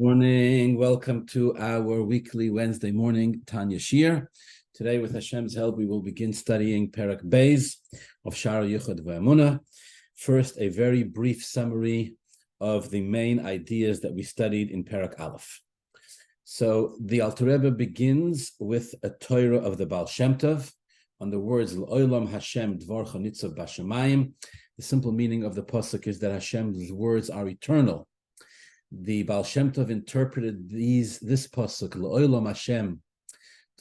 Morning. Welcome to our weekly Wednesday morning Tanya Shaar. Today, with Hashem's help, we will begin studying Perek Beis of Shaar Hayichud ve'Emunah. First, a very brief summary of the main ideas that we studied in Perek Aleph. So, the Alter Rebbe begins with a Torah of the Baal Shem Tov on the words L'olam Hashem Dvorcha Nitzav B'Shamayim. The simple meaning of the pasuk is that Hashem's words are eternal. The Baal Shem Tov interpreted this pasuk, L'olam Hashem,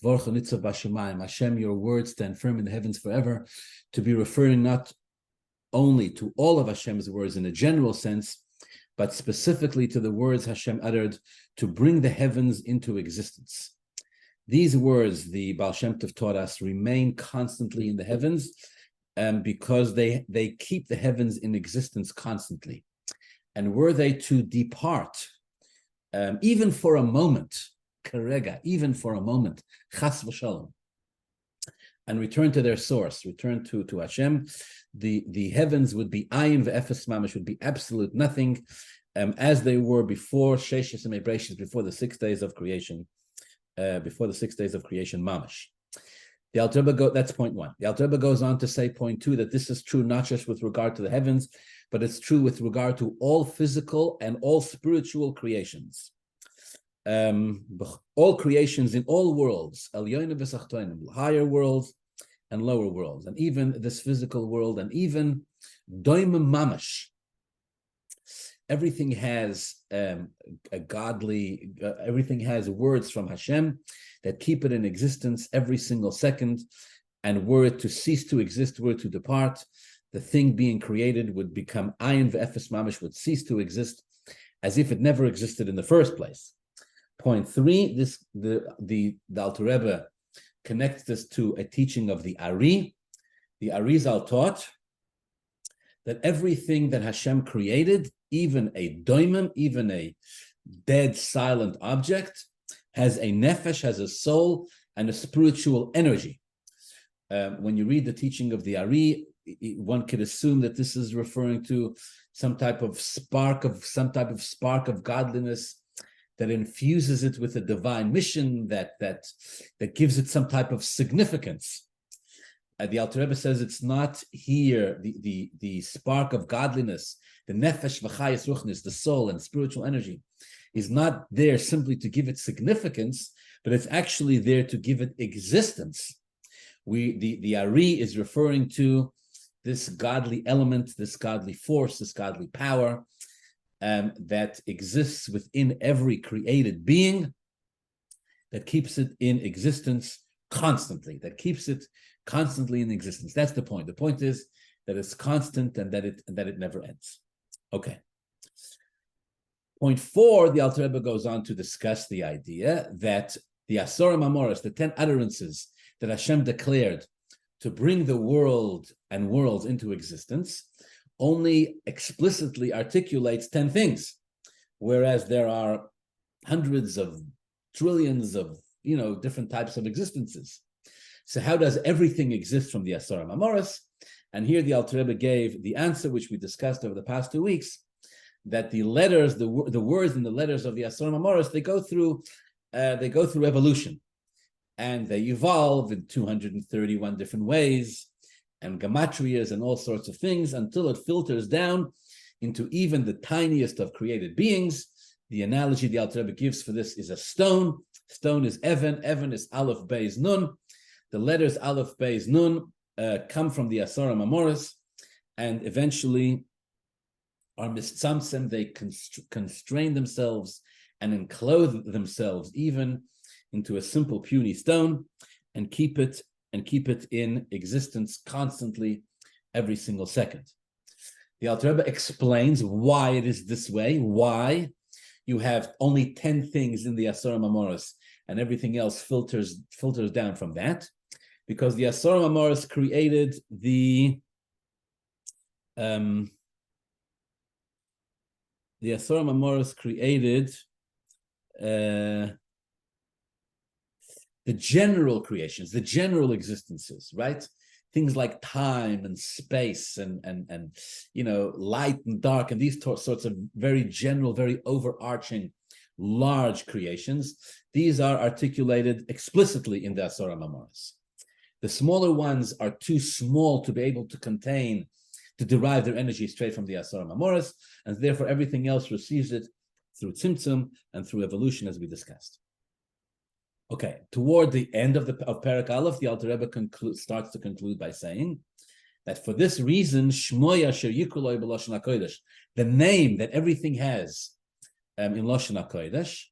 Dvorcha Nitzav B'Shamayim, Hashem, your words stand firm in the heavens forever, to be referring not only to all of Hashem's words in a general sense, but specifically to the words Hashem uttered to bring the heavens into existence. These words, the Baal Shem Tov taught us, remain constantly in the heavens because they keep the heavens in existence constantly. And were they to depart, even for a moment, karega, even for a moment, chas v'shalom, and return to their source, return to Hashem, the heavens would be ayin ve'efes mamash, would be absolute nothing, as they were before Sheshes and Mebreshis, before the 6 days of creation, mamash. The Alter Rebbe that's point one. The Alter Rebbe goes on to say, point two, that this is true not just with regard to the heavens, but it's true with regard to all physical and all spiritual creations. All creations in all worlds, higher worlds and lower worlds, and even this physical world, and even doimim mamash. Everything has everything has words from Hashem that keep it in existence every single second, and were it to cease to exist, were it to depart, the thing being created would become ayin ve'efes mamash, would cease to exist as if it never existed in the first place. Point three, the Alter Rebbe connects this to a teaching of the Ari. The Arizal taught that everything that Hashem created, even a doimim, even a dead, silent object, has a nefesh, has a soul, and a spiritual energy. When you read the teaching of the Ari, one could assume that this is referring to some type of spark of godliness that infuses it with a divine mission, that gives it some type of significance. The Alter Rebbe says it's not here the spark of godliness, the nefesh v'chayis ruchnis, the soul and spiritual energy, is not there simply to give it significance, but it's actually there to give it existence. The Ari is referring to this godly element, this godly force, this godly power that exists within every created being, that keeps it in existence constantly, in existence. That's the point. The point is that it's constant and that it never ends. Okay. Point four, the Alter Rebbe goes on to discuss the idea that the Asorim Amoros, the 10 utterances that Hashem declared to bring the world and worlds into existence, only explicitly articulates 10 things, whereas there are hundreds of trillions of different types of existences. So how does everything exist from the Asorim Amoros? And here the Alter Rebbe gave the answer, which we discussed over the past 2 weeks, that the letters, the words in the letters of the Asorim Amoros, they go through evolution, and they evolve in 231 different ways, and gematrias and all sorts of things, until it filters down into even the tiniest of created beings. The analogy the Alter Rebbe gives for this is a stone. Stone is Evan. Evan is Aleph Beis Nun. The letters Aleph Beis Nun come from the Asorim Amoros, and eventually are mitzamtzem. They constrain themselves and enclose themselves even into a simple puny stone, and keep it in existence constantly every single second. The Alter Rebbe explains why it is this way, why you have only 10 things in the Asorim Amoros and everything else filters down from that, because the Asorim Amoros created the Asorim Amoros created the general creations, the general existences, right? Things like time and space and light and dark, and these sorts of very general, very overarching large creations, these are articulated explicitly in the Asara Mamoros. The smaller ones are too small to be able to derive their energy straight from the Asara Mamoros, and therefore everything else receives it through Tzimtzum and through evolution, as we discussed. Okay, toward the end of Perek Aleph, the Alter Rebbe starts to conclude by saying that for this reason, Shmoya Asher Yikruloi b'Lashon HaKodesh, the name that everything has in Lashon HaKodesh,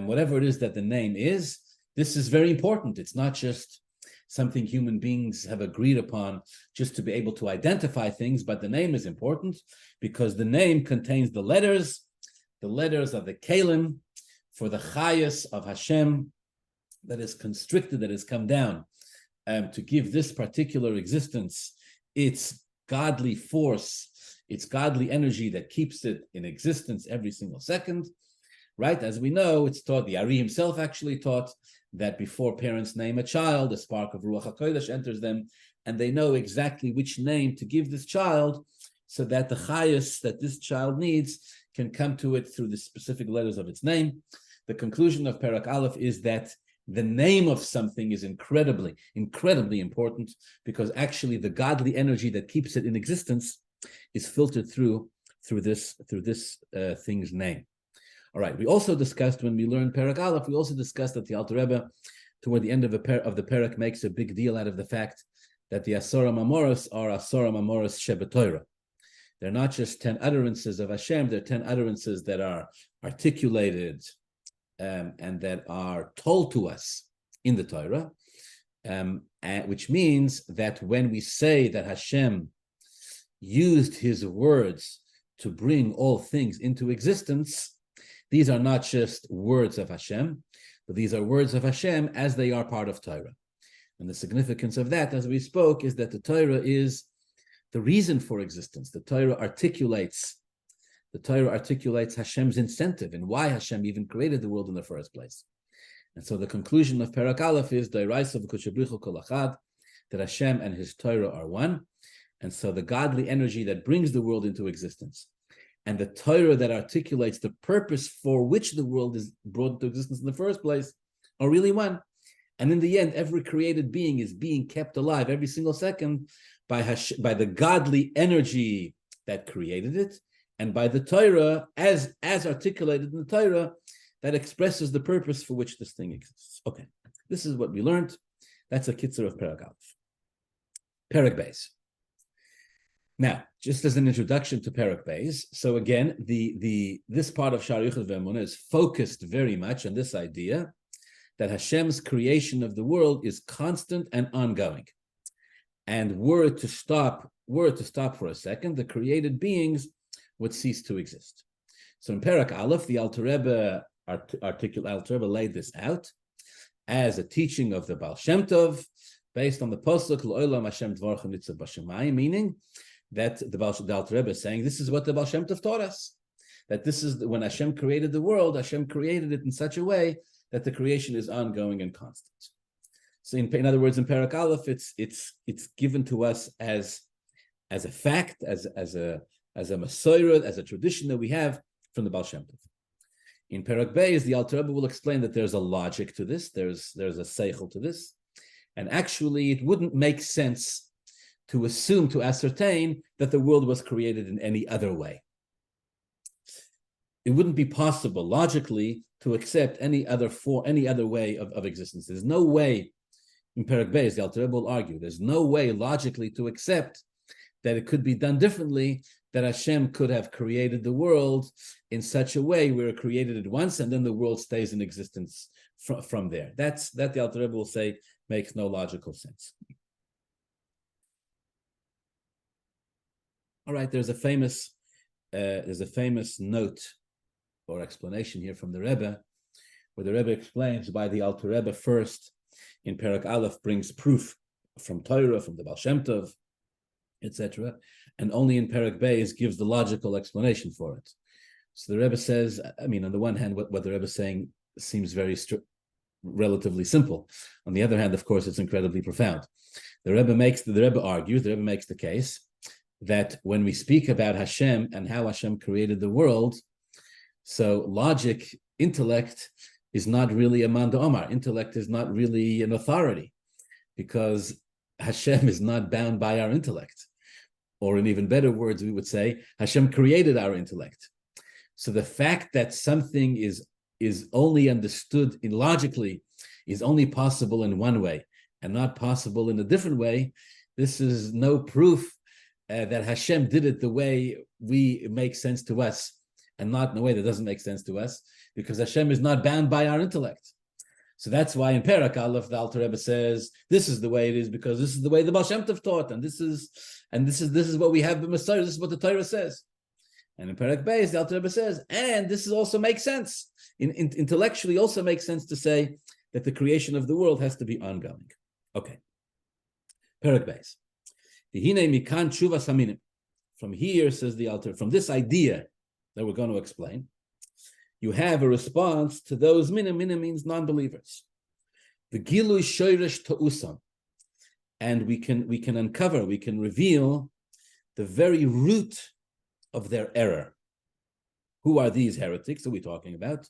whatever it is that the name is, this is very important. It's not just something human beings have agreed upon just to be able to identify things, but the name is important because the name contains the letters of the Kalim for the Chayas of Hashem that is constricted, that has come down to give this particular existence its godly force, its godly energy that keeps it in existence every single second, right? As we know, it's taught, the Ari himself actually taught that before parents name a child, a spark of Ruach HaKodesh enters them, and they know exactly which name to give this child so that the chayas that this child needs can come to it through the specific letters of its name. The conclusion of Perek Aleph is that the name of something is incredibly, incredibly important because actually the godly energy that keeps it in existence is filtered through this thing's name. All right. We also discussed when we learned Perek Aleph, we also discussed that the Alter Rebbe, toward the end of the Perek, makes a big deal out of the fact that the Asara Mamoros are Asara Mamoros Shebetoira. They're not just 10 utterances of Hashem; they're 10 utterances that are articulated and that are told to us in the Torah, which means that when we say that Hashem used His words to bring all things into existence, these are not just words of Hashem, but these are words of Hashem as they are part of Torah. And the significance of that, as we spoke, is that the Torah is the reason for existence. The Torah articulates Hashem's incentive and why Hashem even created the world in the first place. And so the conclusion of Perek Aleph is that Hashem and His Torah are one. And so the godly energy that brings the world into existence and the Torah that articulates the purpose for which the world is brought into existence in the first place are really one. And in the end, every created being is being kept alive every single second by the godly energy that created it, and by the Torah as articulated in the Torah that expresses the purpose for which this thing exists. Okay, this is what we learned. That's a kitzur of Perek Aleph. Perek Beis. Now, just as an introduction to Perek Beis, so again, this part of Shaar Hayichud ve'emunah is focused very much on this idea that Hashem's creation of the world is constant and ongoing. And were it to stop for a second, the created beings would cease to exist. So in Perek Aleph, the Alter Rebbe laid this out as a teaching of the Baal Shem Tov, based on the pasuk L'olam Hashem Dvarcha Nitzav B'Shamayim, meaning that the Alter Rebbe is saying this is what the Baal Shem Tov taught us. That this is when Hashem created the world, Hashem created it in such a way that the creation is ongoing and constant. So in other words, in Perek Aleph, it's given to us as a fact, as a Masorah, as a tradition that we have from the Baal Shem Tov. In Perek Beis, the Alter Rebbe will explain that there's a logic to this, there's a seichel to this, and actually it wouldn't make sense to ascertain that the world was created in any other way. It wouldn't be possible logically to accept any other way of existence. There's no way, in Perek Beis, the Alter Rebbe will argue, there's no way logically to accept that it could be done differently, that Hashem could have created the world in such a way where it created it once and then the world stays in existence from there. That the Alter Rebbe will say makes no logical sense. All right, there's a famous note or explanation here from the Rebbe, where the Rebbe explains why the Alter Rebbe first in Perek Aleph brings proof from Torah, from the Baal Shem Tov, etc., and only in Perek Beis gives the logical explanation for it. So the Rebbe says, on the one hand, what the Rebbe is saying seems very relatively simple. On the other hand, of course, it's incredibly profound. The Rebbe makes the case that when we speak about Hashem and how Hashem created the world, so logic intellect is not really a man d'Omar. Intellect is not really an authority, because Hashem is not bound by our intellect. Or in even better words, we would say, Hashem created our intellect. So the fact that something is only understood logically, is only possible in one way and not possible in a different way, this is no proof that Hashem did it the way it makes sense to us and not in a way that doesn't make sense to us, because Hashem is not bound by our intellect. So that's why in Perek Aleph, the Alter Rebbe says, this is the way it is because this is the way the Baal Shem Tov taught, and this is what we have in Messiah, this is what the Torah says. And in Perek Beis, the Alter Rebbe says, and this also makes sense. Intellectually also makes sense to say that the creation of the world has to be ongoing. Okay. Perek Beis. Mikan Tshuvas Haminim. From here, says the Alter, from this idea that we're going to explain, you have a response to those minim. Minim means non-believers. The Gilui Shoyresh Ta'usam. And we can uncover, we can reveal the very root of their error. Who are these heretics that we're talking about?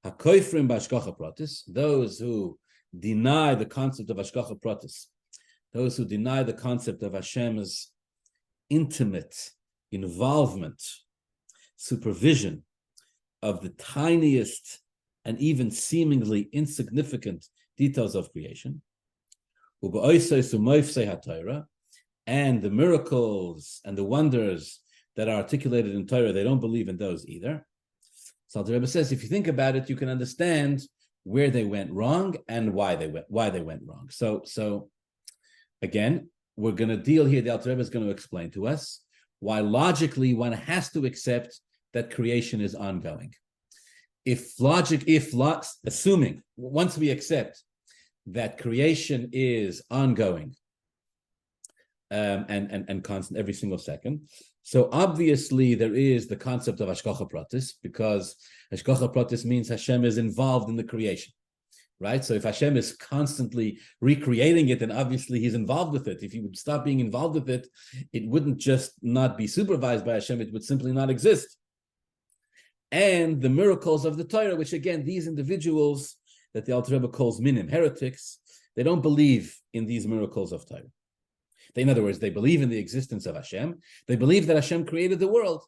HaKoifrim b'Hashgacha Pratis, those who deny the concept of Hashgacha Pratis, those who deny the concept of Hashem's intimate involvement, supervision of the tiniest and even seemingly insignificant details of creation, and the miracles and the wonders that are articulated in Torah, they don't believe in those either. So Alter Rebbe says, if you think about it, you can understand where they went wrong and why they went wrong. So again, we're going to deal here. The Alter Rebbe is going to explain to us why logically one has to accept that creation is ongoing. Assuming once we accept that creation is ongoing and constant every single second. So obviously there is the concept of Hashgacha Pratis, because Hashgacha Pratis means Hashem is involved in the creation, right? So if Hashem is constantly recreating it, then obviously he's involved with it. If he would stop being involved with it, it wouldn't just not be supervised by Hashem, it would simply not exist. And the miracles of the Torah, which again, these individuals that the Alter Rebbe calls minim, heretics, they don't believe in these miracles of Torah. In other words, they believe in the existence of Hashem. They believe that Hashem created the world,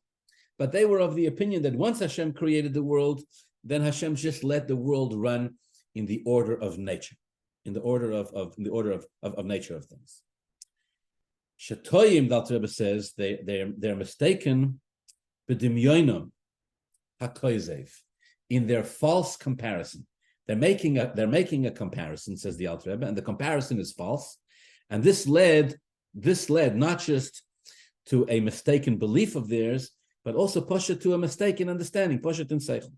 but they were of the opinion that once Hashem created the world, then Hashem just let the world run in the order of nature, in the order of nature of things. Shatoyim, the Alter Rebbe says, they're mistaken, b'dimyonim hakoizev, in their false comparison. They're making a comparison, says the Alter Rebbe, and the comparison is false. And this led not just to a mistaken belief of theirs, but also poshet to a mistaken understanding, poshet in seichel.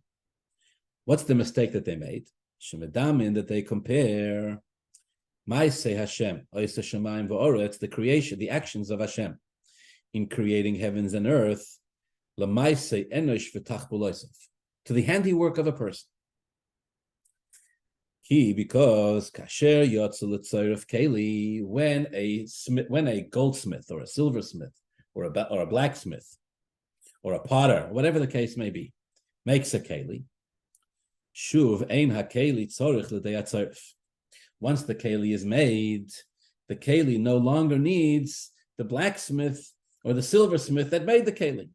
What's the mistake that they made? Shemedamin, that they compare Ma'aseh Hashem, Oisa Shemayim v'Oretz, the creation, the actions of Hashem in creating heavens and earth, L'Ma'aseh Enosh v'Tach B'Loisav, to the handiwork of a person. Because kasher yotzel tzoref keli, when a goldsmith or a silversmith or a blacksmith or a potter, whatever the case may be, makes a keli, shuv ein hakeli tzorich l'dei hatzoref. Once the keli is made, the keli no longer needs the blacksmith or the silversmith that made the keli.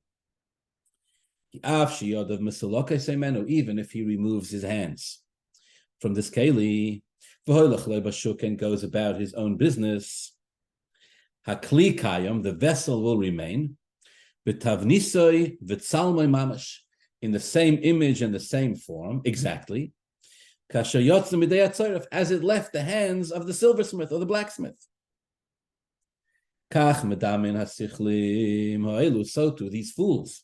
Even if he removes his hands from this keli, and goes about his own business, hakli kayam, the vessel will remain, b'tavnisoi v'tzalmoi mamash, in the same image and the same form, exactly, kasher yotzim midei hatzoref, as it left the hands of the silversmith or the blacksmith. Kach medamin hasichlim ha'elu, so too these fools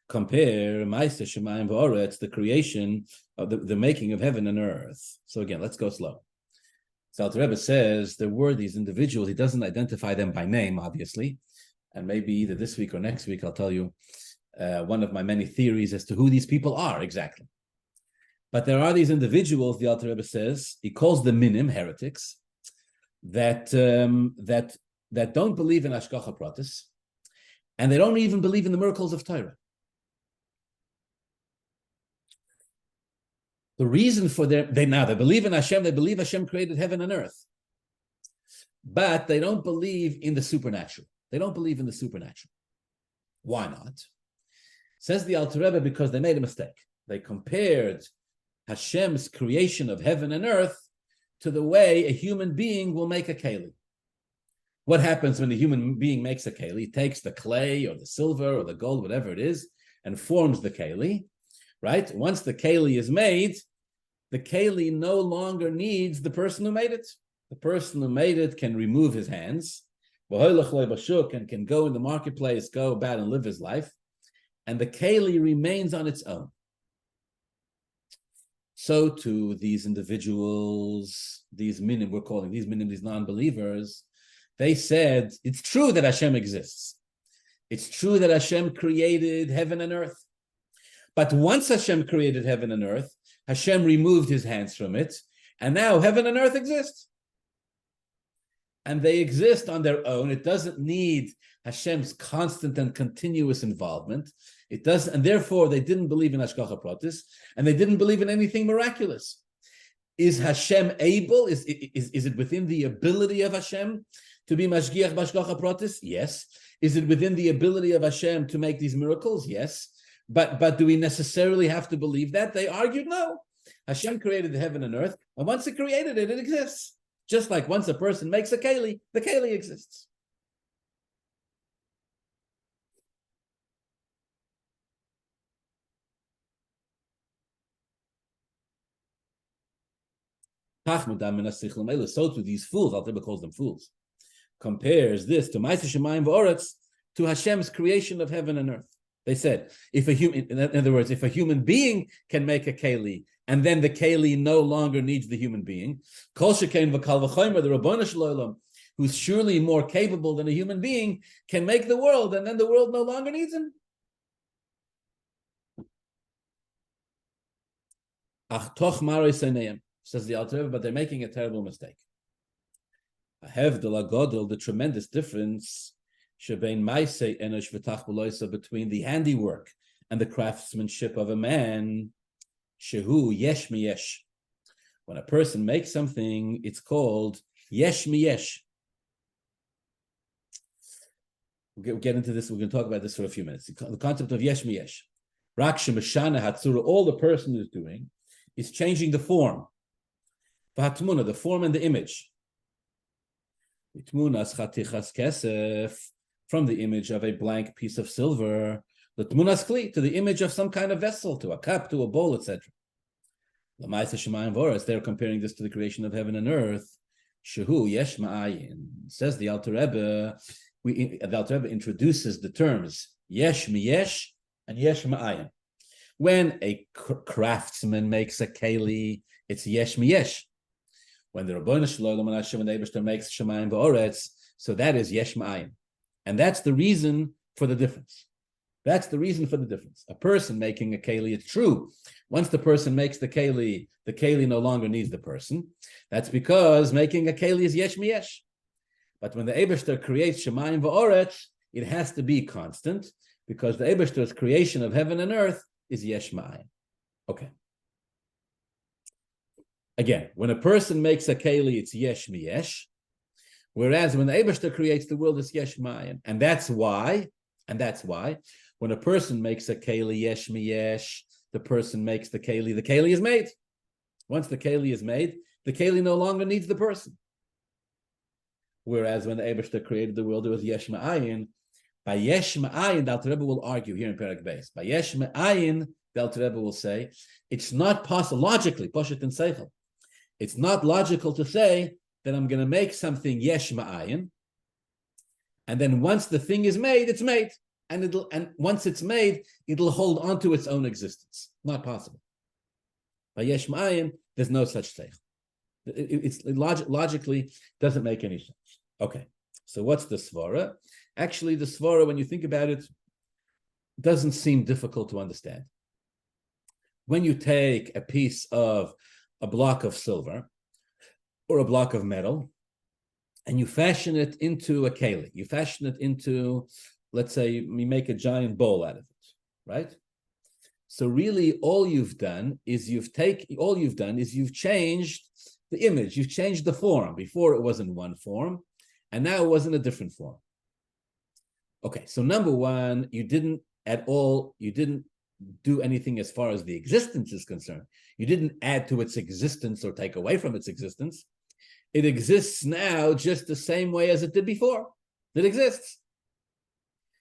compare Ma'aseh Shemayim v'Oretz, the creation of the making of heaven and earth. So again, let's go slow. So Alter Rebbe says there were these individuals. He doesn't identify them by name, obviously, and maybe either this week or next week I'll tell you one of my many theories as to who these people are exactly. But there are these individuals, the Alter Rebbe says, he calls them minim, heretics, that don't believe in Hashgacha Pratis, and they don't even believe in the miracles of Torah. The reason for they believe in Hashem, they believe Hashem created heaven and earth, but they don't believe in the supernatural. They don't believe in the supernatural. Why not? Says the Alter Rebbe, because they made a mistake. They compared Hashem's creation of heaven and earth to the way a human being will make a keli. What happens when a human being makes a keli? He takes the clay or the silver or the gold, whatever it is, and forms the keli, right? Once the keli is made, the keli no longer needs the person who made it. The person who made it can remove his hands, and can go in the marketplace, go about and live his life, and the keli remains on its own. So too, these individuals, these minim, we're calling these minim, these non-believers, they said, it's true that Hashem exists. It's true that Hashem created heaven and earth. But once Hashem created heaven and earth, Hashem removed his hands from it, and now heaven and earth exist. And they exist on their own. It doesn't need Hashem's constant and continuous involvement. It does, and therefore they didn't believe in Hashgacha Pratis, and they didn't believe in anything miraculous. Is Hashem able? Is it within the ability of Hashem to be Mashgiach B'Hashgacha Pratis? Yes. Is it within the ability of Hashem to make these miracles? Yes. But do we necessarily have to believe that? They argued no. Hashem created the heaven and earth, and once He created it, it exists. Just like once a person makes a keli, the keli exists. So to these fools, Alter Rebbe calls them fools, compares this to Ma'aseh Shemayim v'Oretz, to Hashem's creation of heaven and earth. They said, if a human, in other words, if a human being can make a keli, and then the keli no longer needs the human being, Kol Shekain v'Kal v'Chomer, the Rabbanu Shalom, who's surely more capable than a human being, can make the world, and then the world no longer needs him. Ach toch maroi seineim, says the Alter Rebbe, but they're making a terrible mistake. Ahev de la Godel, the tremendous difference between the handiwork and the craftsmanship of a man. Shehu yesh mi yesh. When a person makes something, it's called yesh mi yesh. We'll get into this. We're going to talk about this for a few minutes. The concept of yesh mi yesh. Rak shemashana hatzura. All the person is doing is changing the form. V'hatmuna, the form and the image. Vitmunas chatichas kesef, from the image of a blank piece of silver, the tmunas kli, to the image of some kind of vessel, to a cup, to a bowl, etc. L'maaseh shemayim v'oretz, they're comparing this to the creation of heaven and earth. Shehu yesh ma'ayin, says the Alter Rebbe. The Alter Rebbe introduces the terms yesh miyesh and yesh ma'ayin. When a craftsman makes a keli, it's yesh miyesh. When the Rabbanu Shalom and Hashem and the Eibishter makes shemayim v'oretz, so that is yesh ma'ayin. And that's the reason for the difference. That's the reason for the difference. A person making a keli, it's true. Once the person makes the keli no longer needs the person. That's because making a keli is yesh miyesh. But when the Eibishter creates shemayim v'oretz, it has to be constant, because the Eibishter's creation of heaven and earth is yesh ma'ayin. Okay. Again, when a person makes a keli, it's yesh miyesh. Whereas when the Eibishter creates the world, it's yesh ma'ayin. And that's why, when a person makes a keli yesh miyesh, the person makes the keli is made. Once the keli is made, the keli no longer needs the person. Whereas when the Eibishter created the world, it was yesh ma'ayin. By yesh ma'ayin, the Alter Rebbe will argue here in Perek Beis. By yesh ma'ayin, the Alter Rebbe will say, it's not possible, logically, poshet and seichel, it's not logical to say that I'm going to make something yesh ma'ayin, and then once the thing is made, it's made. And once it's made, it'll hold on to its own existence. Not possible. By yesh ma'ayin, there's no such thing. It logically doesn't make any sense. Okay, so what's the svara? Actually, the svara, when you think about it, doesn't seem difficult to understand. When you take a block of silver or a block of metal, and you fashion it into a keli, you fashion it into, let's say, you make a giant bowl out of it, right? So really, all you've done is you've changed the image. You've changed the form. Before it was in one form, and now it was in a different form. Okay, so number one, you didn't do anything as far as the existence is concerned. You didn't add to its existence or take away from its existence. It exists now just the same way as it did before. It exists.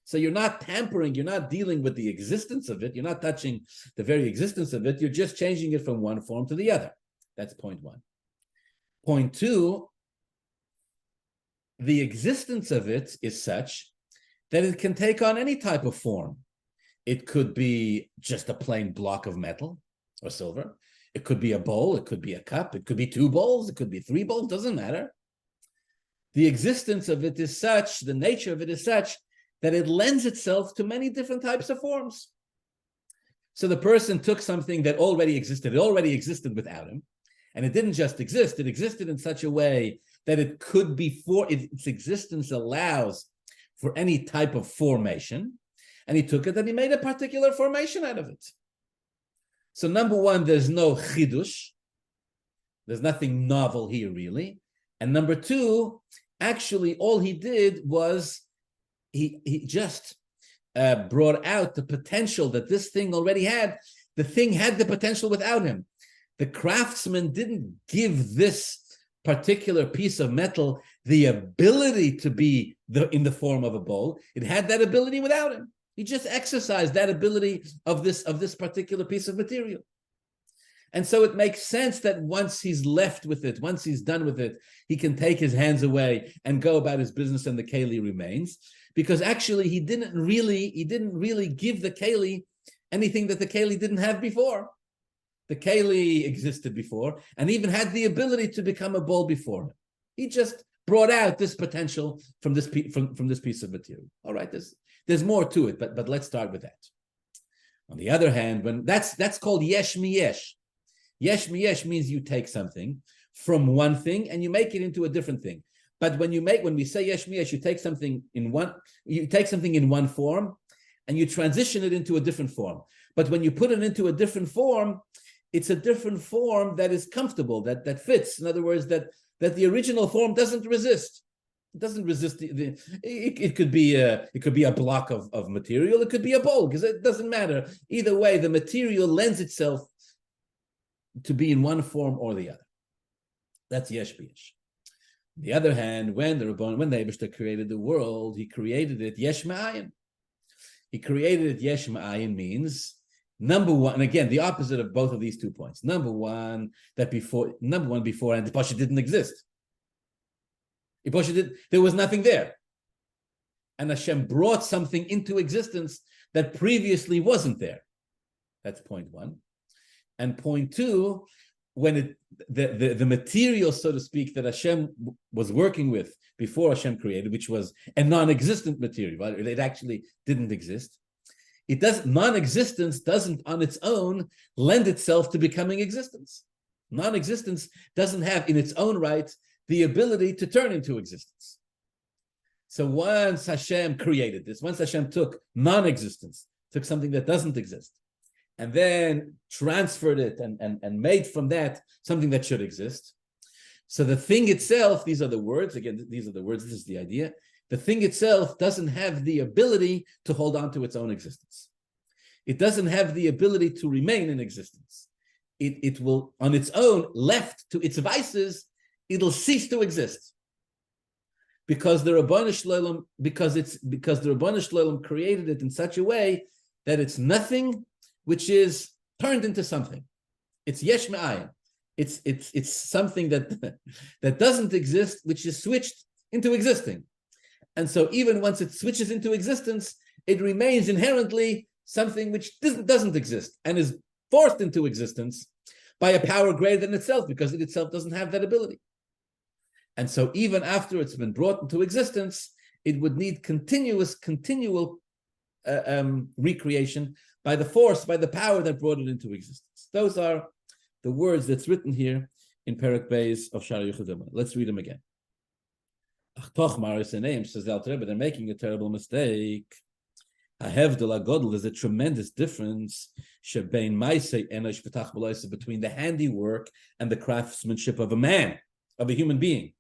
So you're not tampering, you're not dealing with the existence of it, you're not touching the very existence of it, you're just changing it from one form to the other. That's point one. Point two, the existence of it is such that it can take on any type of form. It could be just a plain block of metal or silver. It could be a bowl, it could be a cup, it could be two bowls, it could be three bowls, doesn't matter. The existence of it is such, the nature of it is such, that it lends itself to many different types of forms. So the person took something that already existed, it already existed without him, and it didn't just exist, it existed in such a way that it could be, its existence allows for any type of formation, and he took it and he made a particular formation out of it. So number one, there's no chidush, there's nothing novel here really, and number two, actually all he did was he just brought out the potential that this thing already had. The thing had the potential without him. The craftsman didn't give this particular piece of metal the ability to be in the form of a bowl. It had that ability without him. He just exercised that ability of this particular piece of material. And so it makes sense that once he's left with it, once he's done with it, he can take his hands away and go about his business, and the keli remains. Because actually he didn't really give the keli anything that the keli didn't have before. The keli existed before and even had the ability to become a bowl before him. He just brought out this potential from this piece of material. All right, there's more to it, but let's start with that. On the other hand, when that's called yesh mi-yesh. Yesh mi-yesh means you take something from one thing and you make it into a different thing. But when we say yesh mi-yesh, you take something in one form and you transition it into a different form. But when you put it into a different form, it's a different form that is comfortable, that fits. In other words, that the original form doesn't resist. It doesn't resist. It could be a block of material. It could be a bowl, because it doesn't matter. Either way, the material lends itself to be in one form or the other. That's yesh mi-yesh. On the other hand, when the Eibishter created the world, he created it yesh ma'ayin. He created it yesh ma'ayin means, number one, and again, the opposite of both of these 2 points. Number one, before, and the Pasha didn't exist. There was nothing there. And Hashem brought something into existence that previously wasn't there. That's point one. And point two, when the material, so to speak, that Hashem was working with before Hashem created, which was a non-existent material, right? It actually didn't exist. Non-existence doesn't on its own lend itself to becoming existence. Non-existence doesn't have in its own right the ability to turn into existence. So once Hashem created this, once Hashem took non-existence, took something that doesn't exist, and then transferred it and made from that something that should exist. So the thing itself, these are the words, again, these are the words, this is the idea. The thing itself doesn't have the ability to hold on to its own existence. It doesn't have the ability to remain in existence. It will, on its own, left to its vices, it'll cease to exist. Because the Rabbanu Shloim, because the Rabbanu Shloim created it in such a way that it's nothing which is turned into something. It's yesh ma'ayin. It's something that doesn't exist, which is switched into existing. And so even once it switches into existence, it remains inherently something which doesn't exist and is forced into existence by a power greater than itself, because it itself doesn't have that ability. And so even after it's been brought into existence, it would need continual recreation by the force, by the power that brought it into existence. Those are the words that's written here in Perek Beis of Shaar Hayichud. Let's read them again. Ach toch maris name, says the Alter Rebbe, they're making a terrible mistake. There's a tremendous difference between the handiwork and the craftsmanship of a man, of a human being.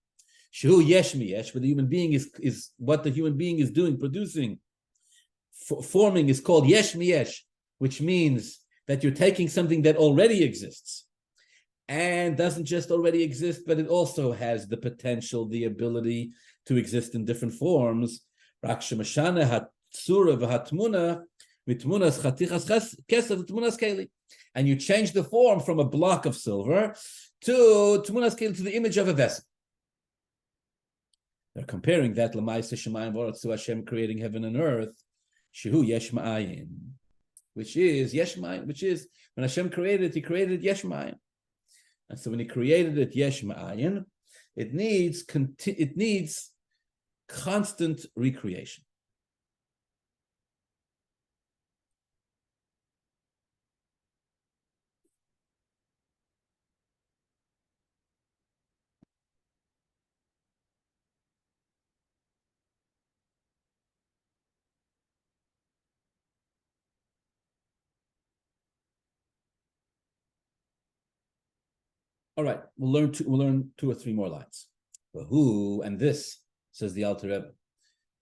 Where the human being is what the human being is doing, producing, forming is called yesh miyesh, which means that you're taking something that already exists and doesn't just already exist, but it also has the potential, the ability to exist in different forms. And you change the form from a block of silver to the image of a vessel. They're comparing that to Hashem creating heaven and earth, which is yesh ma'ayin, which is when Hashem created it, He created yesh ma'ayin. And so when He created it yesh ma'ayin, it needs constant recreation. All right, we'll learn 2 or 3 more lines. But who, and this, says the Alter Rebbe,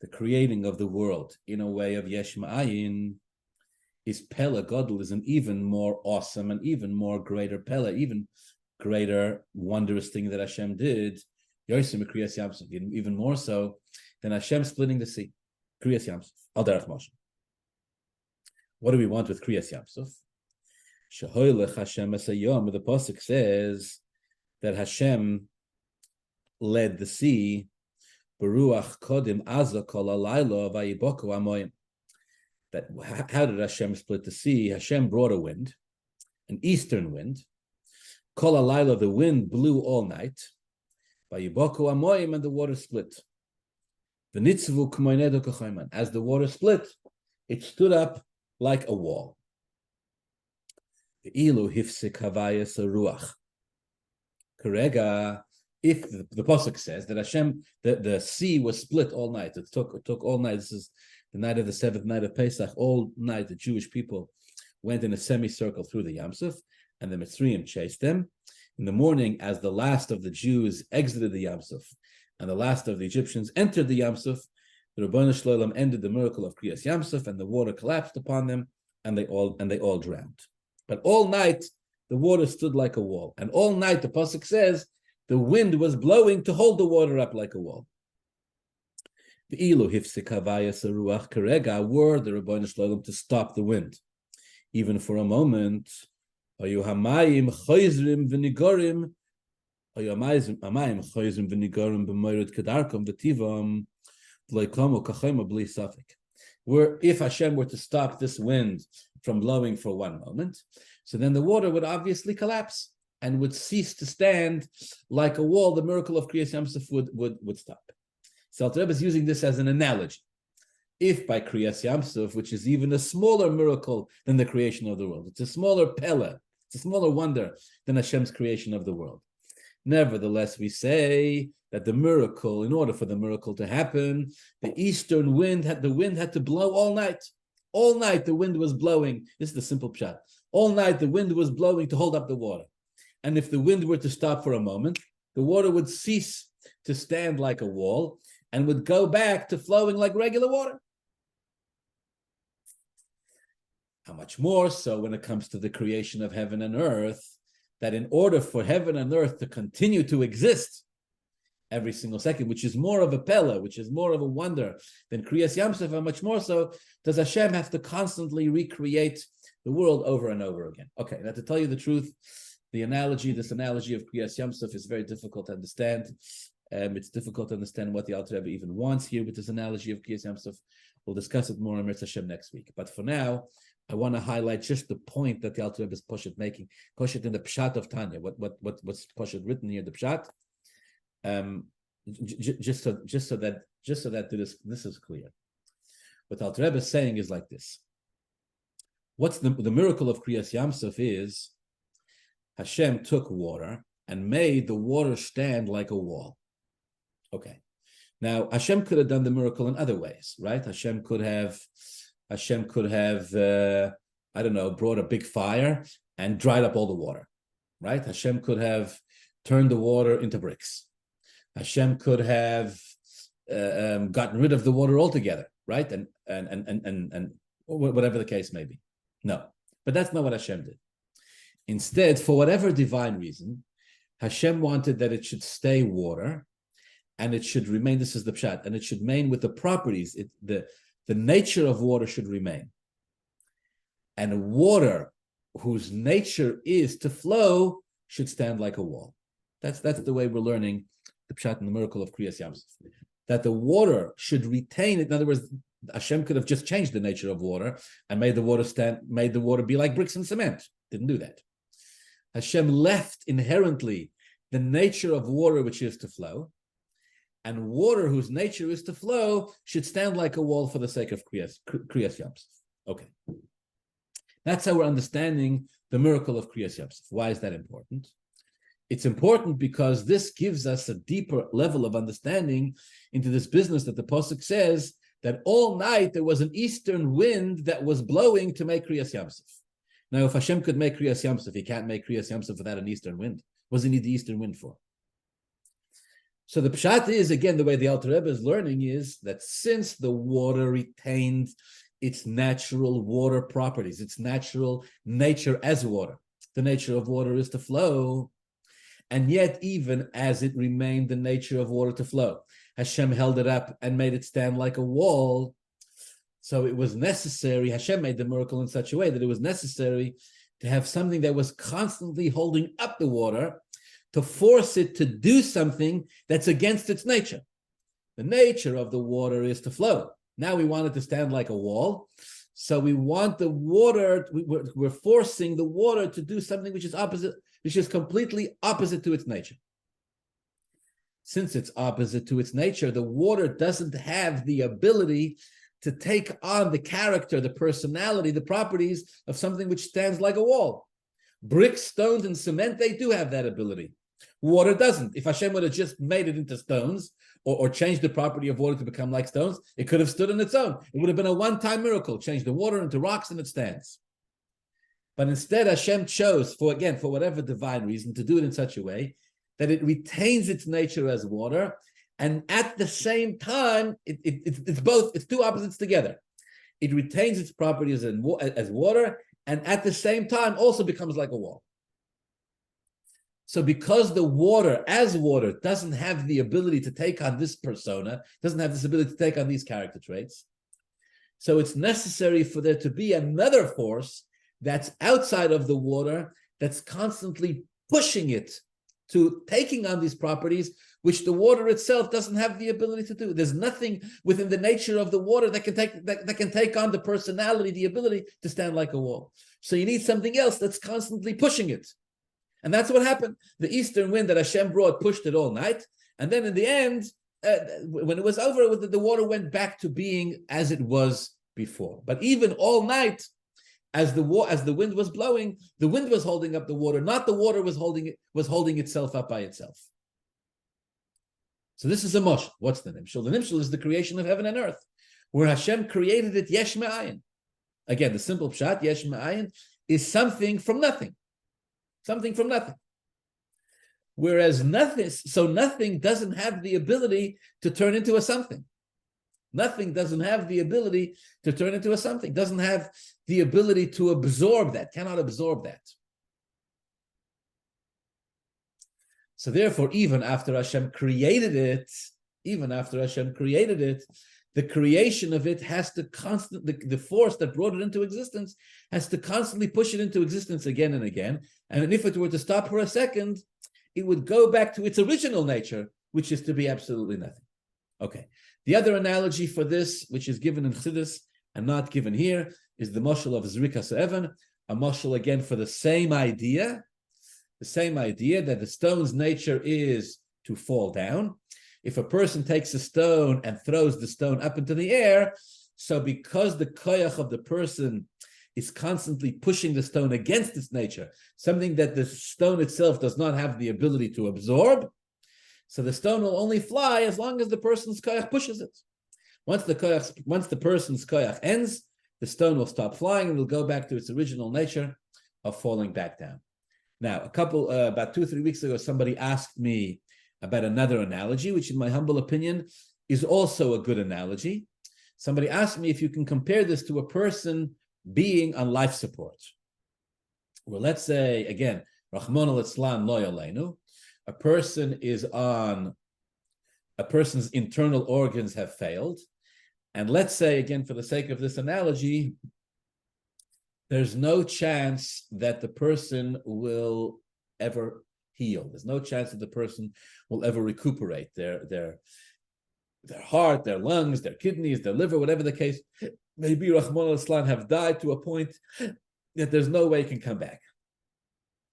the creating of the world in a way of yesh ma'ayin is Pele Godel, is an even more awesome and even more greater Pele, even greater wondrous thing that Hashem did, even more so than Hashem splitting the sea. Kriyas Yamsuf, Al Derech Moshe. What do we want with Kriyas Yamsuf? Shehoylech Hashem esayom, the pasuk says that Hashem led the sea, Beruach Kodim Aza Kol Alaylo Vayiboku Amoyim. That how did Hashem split the sea? Hashem brought a wind, an eastern wind. Kol Alaylo, the wind blew all night. Vayiboku Amoyim, and the water split. V'nitzvu K'moinedo K'chayman. As the water split, it stood up like a wall. Ilu hifsik havayas ruach. Karega, if the pasuk says that Hashem, the sea was split all night. It took all night. This is the night of the 7th night of Pesach. All night the Jewish people went in a semicircle through the Yamsuf, and the Mitzrayim chased them. In the morning, as the last of the Jews exited the Yamsuf, and the last of the Egyptians entered the Yamsuf, the Rebbeinu Shloim ended the miracle of Kriyas Yamsuf, and the water collapsed upon them, and they all drowned. But all night, the water stood like a wall. And all night, the pasuk says, the wind was blowing to hold the water up like a wall. The ilu hifsik havayas ruach karega, were the Rebbeinu Shloim to stop the wind, even for a moment. Ayu hamayim choizrim v'nigorim, ayu hamayim choizrim v'nigorim b'morid kedarkom v'tivam v'loikomo kachayma b'li safek. Where if Hashem were to stop this wind from blowing for one moment, so then the water would obviously collapse and would cease to stand like a wall. The miracle of Kriyas Yamsuf would stop. So Alter Rebbe is using this as an analogy. If by Kriyas Yamsuf, which is even a smaller miracle than the creation of the world, it's a smaller pella, it's a smaller wonder than Hashem's creation of the world. Nevertheless, we say that the miracle, in order for the miracle to happen, the eastern wind had to blow all night. All night the wind was blowing. This is the simple pshat. All night the wind was blowing to hold up the water. And if the wind were to stop for a moment, the water would cease to stand like a wall and would go back to flowing like regular water. How much more so when it comes to the creation of heaven and earth, that in order for heaven and earth to continue to exist every single second, which is more of a pella, which is more of a wonder than Kriyas Yamsuf, how much more so does Hashem have to constantly recreate the world over and over again. Okay, now to tell you the truth, this analogy of Kriyas Yamsuf is very difficult to understand. It's difficult to understand what the Alter Rebbe even wants here with this analogy of Kriyas Yamsuf. We'll discuss it more in Mirz Hashem next week. But for now, I want to highlight just the point that the Alter Rebbe is Poshet making, Poshet in the Pshat of Tanya. What's Poshet written here, the Pshat? Just so that this is clear. What Alter Rebbe is saying is like this. What's the miracle of Kriyas Yamsuf is Hashem took water and made the water stand like a wall. Okay. Now Hashem could have done the miracle in other ways, right? Hashem could have Hashem could have, brought a big fire and dried up all the water, right? Hashem could have turned the water into bricks. Hashem could have gotten rid of the water altogether, right? And whatever the case may be. No, but that's not what Hashem did. Instead, for whatever divine reason, Hashem wanted that it should stay water, and it should remain. This is the pshat, and it should remain with the properties. The nature of water should remain, and water, whose nature is to flow, should stand like a wall. That's the way we're learning the pshat and the miracle of Kriyas Yam Suf. That the water should retain it. In other words, Hashem could have just changed the nature of water and made the water be like bricks and cement. Didn't do that. Hashem left inherently the nature of water, which is to flow, and water whose nature is to flow should stand like a wall for the sake of Kriyas Yam Suf. Okay. That's how we're understanding the miracle of Kriyas Yam Suf. Why is that important? It's important because this gives us a deeper level of understanding into this business that the Pasuk says that all night there was an eastern wind that was blowing to make Kriyas Yam Suf. Now, if Hashem could make Kriyas Yam Suf, he can't make Kriyas Yam Suf without an eastern wind. What does he need the eastern wind for? So the pshat is, again, the way the Alter Rebbe is learning is that since the water retained its natural water properties, its natural nature as water, the nature of water is to flow, and yet even as it remained the nature of water to flow, Hashem held it up and made it stand like a wall. So it was necessary, Hashem made the miracle in such a way that it was necessary to have something that was constantly holding up the water to force it to do something that's against its nature. The nature of the water is to flow. Now we want it to stand like a wall. So we want the water, we're forcing the water to do something which is opposite, which is completely opposite to its nature. Since it's opposite to its nature, the water doesn't have the ability to take on the character, the personality, the properties of something which stands like a wall. Bricks, stones, and cement, they do have that ability. Water doesn't. If Hashem would have just made it into stones or changed the property of water to become like stones, it could have stood on its own. It would have been a one-time miracle. Change the water into rocks and it stands. But instead, Hashem chose, for whatever divine reason, to do it in such a way that it retains its nature as water, and at the same time, it's both, it's two opposites together. It retains its properties as water, and at the same time also becomes like a wall. So because the water, as water, doesn't have the ability to take on this persona, doesn't have this ability to take on these character traits, so it's necessary for there to be another force that's outside of the water, that's constantly pushing it to taking on these properties, which the water itself doesn't have the ability to do. There's nothing within the nature of the water that can take on the personality, the ability to stand like a wall. So you need something else that's constantly pushing it. And that's what happened. The eastern wind that Hashem brought pushed it all night. And then in the end, when it was over, the water went back to being as it was before. But even all night, as the wind was blowing, the wind was holding up the water, not the water was holding itself up by itself. So this is a moshel. What's the nimshul? The nimshul is the creation of heaven and earth, where Hashem created it yesh me'ayin. Again, the simple pshat, yesh me'ayin, is something from nothing. Something from nothing. Whereas nothing doesn't have the ability to turn into a something. Nothing doesn't have the ability to turn into a something, doesn't have the ability to absorb that, cannot absorb that. So therefore, even after Hashem created it, the creation of it has to the force that brought it into existence has to constantly push it into existence again and again. And if it were to stop for a second, it would go back to its original nature, which is to be absolutely nothing. Okay. The other analogy for this, which is given in Chassidus and not given here, is the moshel of Zrikas Evan, a moshel again for the same idea that the stone's nature is to fall down. If a person takes a stone and throws the stone up into the air, so because the koyach of the person is constantly pushing the stone against its nature, something that the stone itself does not have the ability to absorb, so the stone will only fly as long as the person's koyach pushes it. Once the person's koyach ends, the stone will stop flying and will go back to its original nature of falling back down. Now, about 2 or 3 weeks ago, somebody asked me about another analogy, which in my humble opinion is also a good analogy. Somebody asked me if you can compare this to a person being on life support. Well, let's say, again, Rahman al-Islam lo yaleinu, a person's internal organs have failed. And let's say, again, for the sake of this analogy, there's no chance that the person will ever heal. There's no chance that the person will ever recuperate their heart, their lungs, their kidneys, their liver, whatever the case. Maybe Rahman al-Islam have died to a point that there's no way it can come back.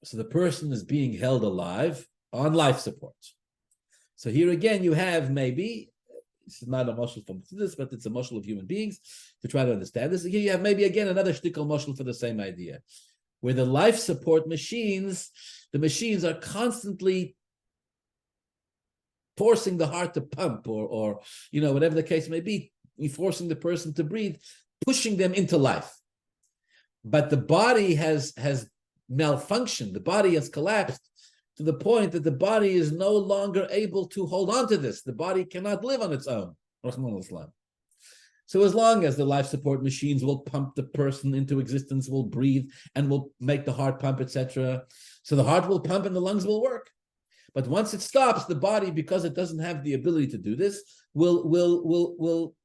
So the person is being held alive on life support. So here again, you have maybe, this is not a mashal from this, but it's a mashal of human beings to try to understand this. Here you have maybe again another shtickle mashal for the same idea, where the life support machines, the machines are constantly forcing the heart to pump, or whatever the case may be, forcing the person to breathe, pushing them into life. But the body has malfunctioned, the body has collapsed to the point that the body is no longer able to hold on to this. The body cannot live on its own. So as long as the life support machines will pump the person into existence, will breathe, and will make the heart pump, etc. So the heart will pump and the lungs will work. But once it stops, the body, because it doesn't have the ability to do this, will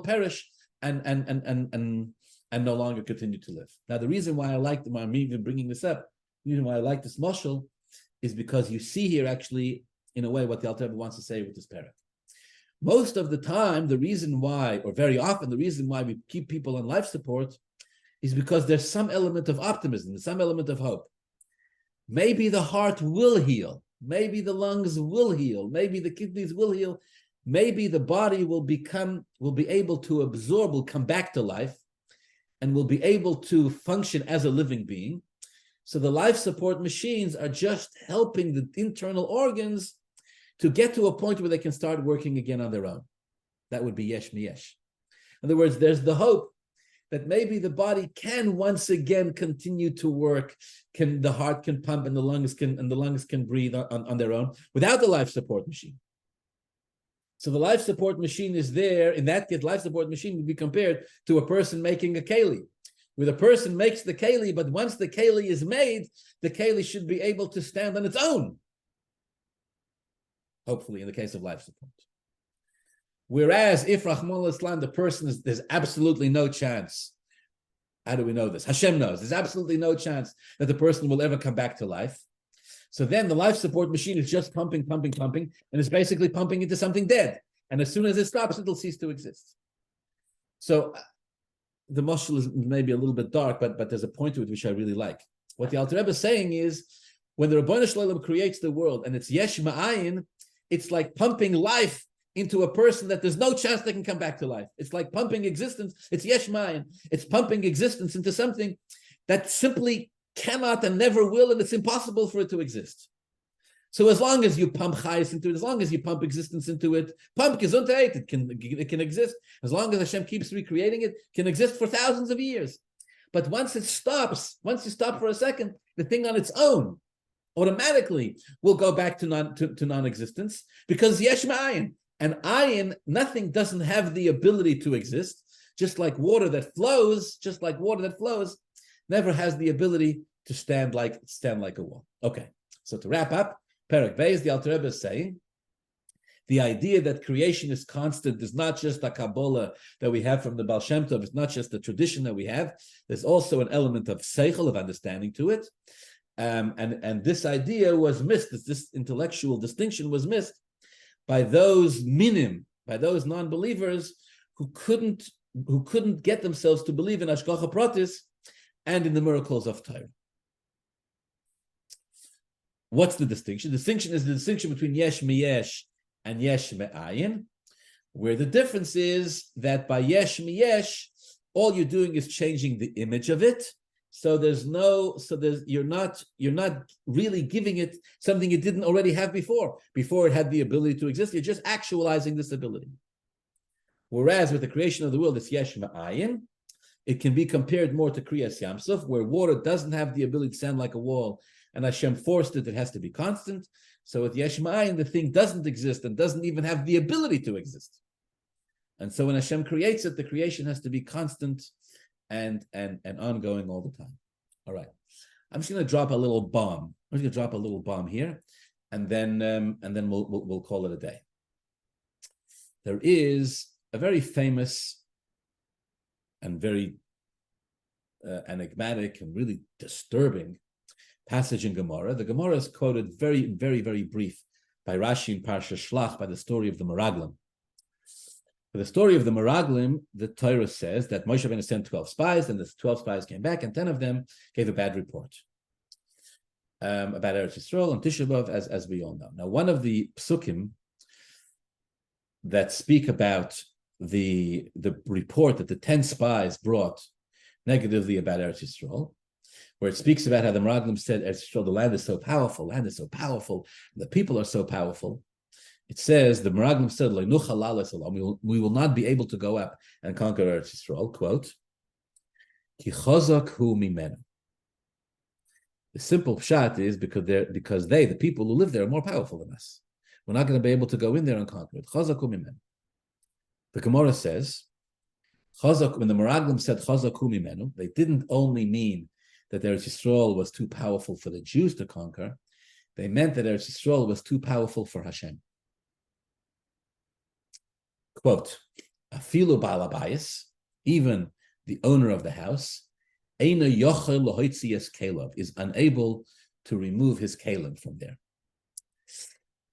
perish and no longer continue to live. Now, the reason why I'm even bringing this up, the reason why I like this mashal, is because you see here actually, in a way, what the Alter Rebbe wants to say with this parak. Most of the time, the reason why, or very often, the reason why we keep people on life support is because there's some element of optimism, there's some element of hope. Maybe the heart will heal, maybe the lungs will heal, maybe the kidneys will heal, maybe the body will be able to absorb, will come back to life, and will be able to function as a living being. So the life support machines are just helping the internal organs to get to a point where they can start working again on their own. That would be yesh miyesh. In other words, there's the hope that maybe the body can once again continue to work, the heart can pump and the lungs can breathe on their own without the life support machine. So the life support machine is there. In that case, life support machine would be compared to a person making a keli, where the person makes the keli, but once the keli is made, the keli should be able to stand on its own. Hopefully, in the case of life support. Whereas if Rahman al-Islam, the person there's absolutely no chance. How do we know this? Hashem knows. There's absolutely no chance that the person will ever come back to life. So then the life support machine is just pumping, and it's basically pumping into something dead. And as soon as it stops, it'll cease to exist. So the mashal is maybe a little bit dark, but there's a point to it which I really like. What the Alter Rebbe is saying is, when the Rebbeinu Shalom creates the world and it's yesh ma'ayin, it's like pumping life into a person that there's no chance they can come back to life. It's like pumping existence. It's yesh ma'ayin. It's pumping existence into something that simply cannot and never will, and it's impossible for it to exist. So as long as you pump chayes into it, as long as you pump existence into it, pump gesundheit, it can exist. As long as Hashem keeps recreating it, can exist for thousands of years. But once it stops, once you stop for a second, the thing on its own automatically will go back to non-existence, because yesh ma'ayin. And ayin, nothing doesn't have the ability to exist, just like water that flows, never has the ability to stand like a wall. Okay, so to wrap up, Perek Beis, the Alter Rebbe is saying, the idea that creation is constant is not just a Kabbalah that we have from the Baal Shem Tov, it's not just a tradition that we have, there's also an element of seichel, of understanding to it. And this idea was missed, this intellectual distinction was missed by those minim, by those non-believers who couldn't get themselves to believe in Ashgacha Pratis and in the miracles of Torah. What's the distinction? The distinction is the distinction between yesh miyesh and yesh me'ayin, where the difference is that by yesh miyesh, all you're doing is changing the image of it. You're not really giving it something it didn't already have before. Before it had the ability to exist, you're just actualizing this ability. Whereas with the creation of the world, it's yesh ma'ayin. it can be compared more to Kriyas Yamsuf, where water doesn't have the ability to stand like a wall, and Hashem forced it, it has to be constant. So with Yesh Ma'ayin, the thing doesn't exist and doesn't even have the ability to exist. And so when Hashem creates it, the creation has to be constant and ongoing all the time. All right. I'm just going to drop a little bomb. I'm just going to drop a little bomb here, and then we'll call it a day. There is a very famous and very enigmatic and really disturbing passage in Gemara. The Gemara is quoted very, very, very brief by Rashi in Parsha Shlach by the story of the Meraglim. For the story of the Meraglim, the Torah says that Moshe Rabbeinu sent 12 spies, and the 12 spies came back, and 10 of them gave a bad report about Eretz Yisrael and Tisha B'Av, as we all know. Now, one of the psukim that speak about the report that the 10 spies brought negatively about Eretz Yisrael, where it speaks about how the Meraglim said, Eretz Yisrael, the land is so powerful, the people are so powerful. It says, the Meraglim said, we will not be able to go up and conquer Eretz Yisrael, quote, Ki chazak hu mimenu. The simple pshat is because they, the people who live there, are more powerful than us. We're not going to be able to go in there and conquer it. Chazak hu mimenu. The Gemara says, chazak, when the Meraglim said chazak hu mimenu, they didn't only mean that Eretz Yisrael was too powerful for the Jews to conquer. They meant that Eretz Yisrael was too powerful for Hashem. Quote, Afilu Baal Habayis, even the owner of the house, Eina yochel lohoitzias kelev, is unable to remove his kelev from there.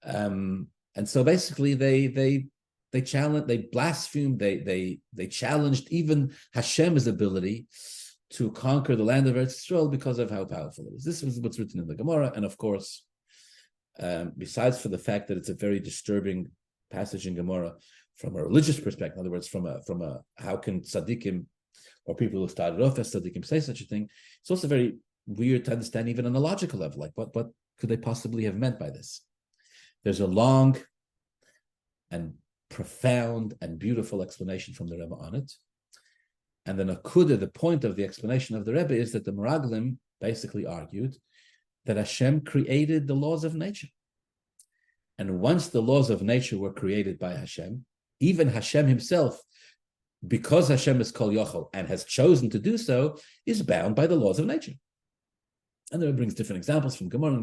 And so basically they challenged, they blasphemed, they challenged even Hashem's ability to conquer the land of Eretz Yisrael because of how powerful it is. This was what's written in the Gemara, and of course, besides for the fact that it's a very disturbing passage in Gemara from a religious perspective, in other words, from a how can tzaddikim or people who started off as tzaddikim say such a thing, it's also very weird to understand even on a logical level, like what could they possibly have meant by this? There's a long and profound and beautiful explanation from the Rebbe on it. And the nakuda, the point of the explanation of the Rebbe, is that the Meraglim basically argued that Hashem created the laws of nature. And once the laws of nature were created by Hashem, even Hashem himself, because Hashem is Kol Yochel and has chosen to do so, is bound by the laws of nature. And the Rebbe brings different examples from Gemara.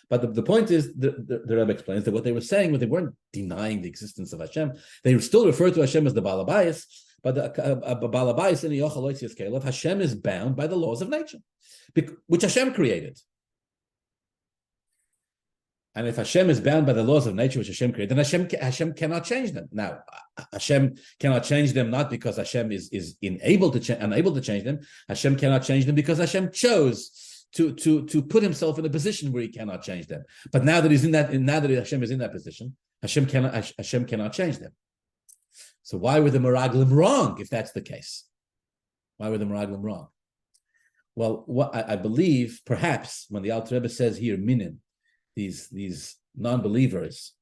But the point is, the Rebbe explains that what they were saying, they weren't denying the existence of Hashem. They still refer to Hashem as the Baal Habayis, but the Baal Habayis in the Yochel Loitzias Kelev, Hashem is bound by the laws of nature, which Hashem created. And if Hashem is bound by the laws of nature which Hashem created, then Hashem cannot change them. Now, Hashem cannot change them not because Hashem is unable to change them. Hashem cannot change them because Hashem chose to put himself in a position where he cannot change them. But now that Hashem is in that position, Hashem cannot change them. So why were the Meraglim wrong if that's the case? Why were the Meraglim wrong? Well, what I believe, perhaps, when the Alter Rebbe says here, minim, these non-believers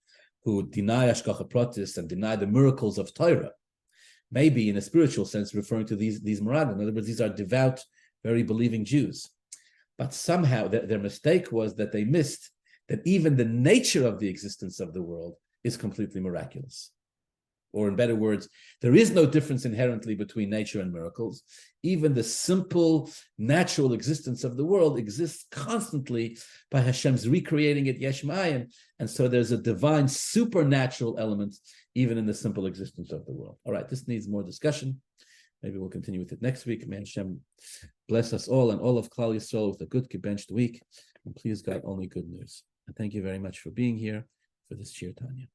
who deny Ashgacha Pratis and deny the miracles of Torah, maybe in a spiritual sense referring to these Meraglim. In other words, these are devout, very believing Jews. But somehow their mistake was that they missed that even the nature of the existence of the world is completely miraculous. Or in better words, there is no difference inherently between nature and miracles. Even the simple, natural existence of the world exists constantly by Hashem's recreating it yesh ma'ayin. And so there's a divine supernatural element even in the simple existence of the world. All right, this needs more discussion. Maybe we'll continue with it next week. May Hashem bless us all and all of Klal Yisrael with a good gebenched week. And please God, only good news. And thank you very much for being here for this Shir Tanya.